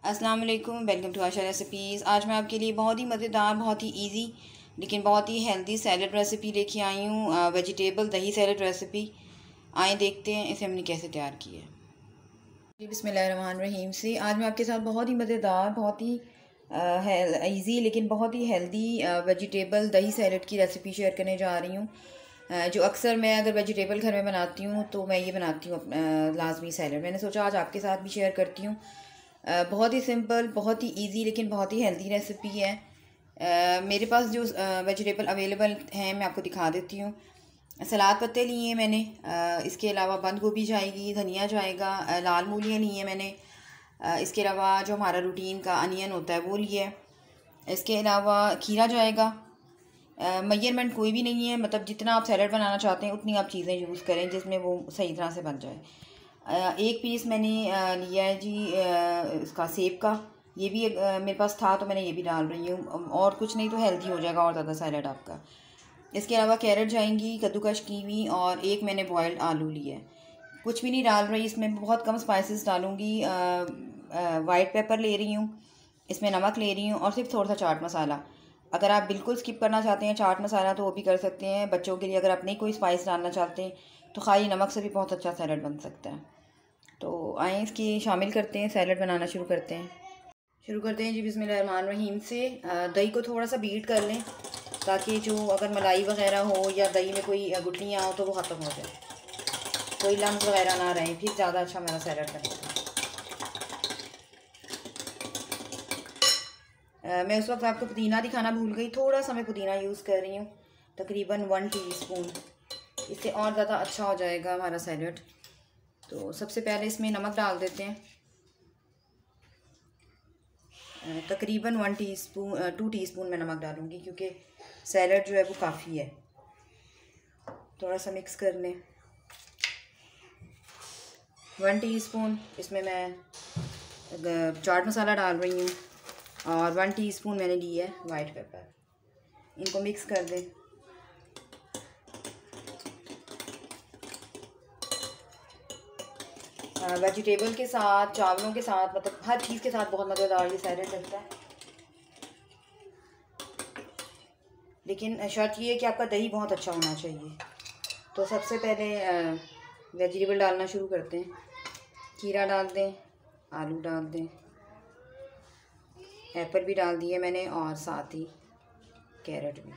अस्सलाम वालेकुम, welcome to Asha recipes. आज मैं आपके लिए बहुत ही मज़ेदार, बहुत ही इजी लेकिन बहुत ही हेल्दी सैलड रेसिपी लेके आई हूँ। वेजिटेबल दही सैलड रेसिपी। आए देखते हैं इसे हमने कैसे तैयार की है। बिस्मिल्लाहिर्रहमानिर्रहीम से आज मैं आपके साथ बहुत ही मज़ेदार, बहुत ही इजी लेकिन बहुत ही हेल्दी वेजिटेबल दही सैलड की रेसिपी शेयर करने जा रही हूँ। जो अक्सर मैं अगर वेजिटेबल घर में बनाती हूँ तो मैं ये बनाती हूँ लाजमी सैलड। मैंने सोचा आज आपके साथ भी शेयर करती हूँ। बहुत ही सिंपल, बहुत ही इजी लेकिन बहुत ही हेल्दी रेसिपी है। मेरे पास जो वेजिटेबल अवेलेबल हैं मैं आपको दिखा देती हूँ। सलाद पत्ते लिए मैंने, इसके अलावा बंद गोभी जाएगी, धनिया जाएगा, लाल मूलियाँ ली हैं मैंने, इसके अलावा जो हमारा रूटीन का अनियन होता है वो लिया है, इसके अलावा खीरा जाएगा। मेजरमेंट कोई भी नहीं है, मतलब जितना आप सैलड बनाना चाहते हैं उतनी आप चीज़ें यूज़ करें जिसमें वो सही तरह से बन जाए। एक पीस मैंने लिया है जी इसका सेब का। ये भी मेरे पास था तो मैंने ये भी डाल रही हूँ, और कुछ नहीं तो हेल्दी हो जाएगा और ज़्यादा सैलड आपका। इसके अलावा कैरेट जाएंगी, कद्दूकश की हुई, और एक मैंने बॉयल्ड आलू लिया है। कुछ भी नहीं डाल रही इसमें, बहुत कम स्पाइसेस डालूँगी। वाइट पेपर ले रही हूँ, इसमें नमक ले रही हूँ, और सिर्फ थोड़ा सा चाट मसाला। अगर आप बिल्कुल स्किप करना चाहते हैं चाट मसाला तो वो भी कर सकते हैं। बच्चों के लिए अगर आप नहीं कोई स्पाइस डालना चाहते हैं तो खाली नमक से भी बहुत अच्छा सैलड बन सकता है। तो आए इसकी शामिल करते हैं, सैलड बनाना शुरू करते हैं जी। बिस्मिल्लाहिर्रहमानिर्रहीम से दही को थोड़ा सा बीट कर लें ताकि जो अगर मलाई वगैरह हो या दही में कोई गुठलियाँ हो तो वो ख़त्म हो जाए, कोई लम्स वगैरह ना रहे, फिर ज़्यादा अच्छा मेरा सैलड बनेगा। मैं उस वक्त आपको पुदीना दिखाना भूल गई, थोड़ा सा मैं पुदीना यूज़ कर रही हूँ, तकरीबन 1 टीस्पून। इससे और ज़्यादा अच्छा हो जाएगा हमारा सैलड। तो सबसे पहले इसमें नमक डाल देते हैं, तकरीबन 2 टीस्पून मैं नमक डालूँगी क्योंकि सैलड जो है वो काफ़ी है। थोड़ा सा मिक्स कर लें। 1 टीस्पून इसमें मैं चाट मसाला डाल रही हूँ, और 1 टीस्पून मैंने ली है वाइट पेपर। इनको मिक्स कर दें। वेजिटेबल के साथ, चावलों के साथ, मतलब हर चीज़ के साथ बहुत मज़ेदार ये सैलड लगता है। लेकिन शर्त ये है कि आपका दही बहुत अच्छा होना चाहिए। तो सबसे पहले वेजिटेबल डालना शुरू करते हैं। खीरा डाल दें, आलू डाल दें, एप्पल भी डाल दिए मैंने, और साथ ही कैरेट भी।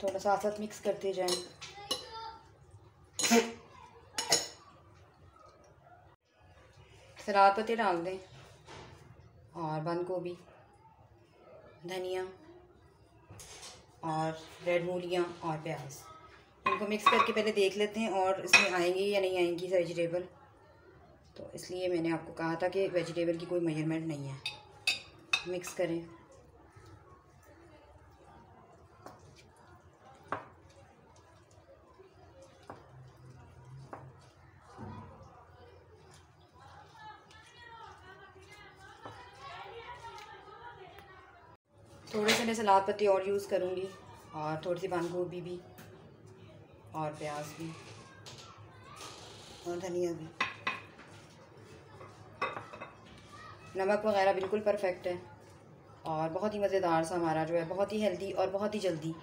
थोड़ा साथ साथ मिक्स करते जाएं। सलाद पत्ते डाल दें, और बंद गोभी, धनिया, और रेड मूलियाँ और प्याज। इनको मिक्स करके पहले देख लेते हैं और इसमें आएंगी या नहीं आएंगी वेजिटेबल। तो इसलिए मैंने आपको कहा था कि वेजिटेबल की कोई मेजरमेंट नहीं है। मिक्स करें। थोड़े से मैं सलाद पत्ती और यूज़ करूँगी, और थोड़ी सी बंद गोभी भी, और प्याज भी, और धनिया भी। नमक वगैरह बिल्कुल परफेक्ट है, और बहुत ही मज़ेदार सा हमारा जो है, बहुत ही हेल्दी और बहुत ही जल्दी।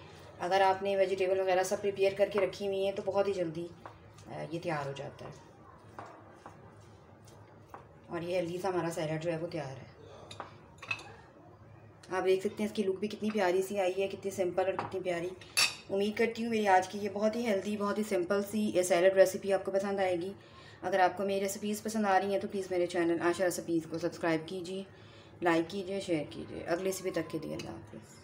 अगर आपने वेजिटेबल वगैरह सब प्रिपेयर करके रखी हुई हैं तो बहुत ही जल्दी ये तैयार हो जाता है, और ये हेल्दी सा हमारा सैलड जो है वो तैयार है। आप देख सकते हैं इसकी लुक भी कितनी प्यारी सी आई है, कितनी सिंपल और कितनी प्यारी। उम्मीद करती हूँ मेरी आज की ये बहुत ही हेल्दी, बहुत ही सिंपल सी सैलड रेसिपी आपको पसंद आएगी। अगर आपको मेरी रेसिपीज़ पसंद आ रही हैं तो प्लीज़ मेरे चैनल आशा रेसिपीज़ को सब्सक्राइब कीजिए, लाइक कीजिए, शेयर कीजिए। अगली रेसिपी तक के लिए अल्लाह हाफ़िज़।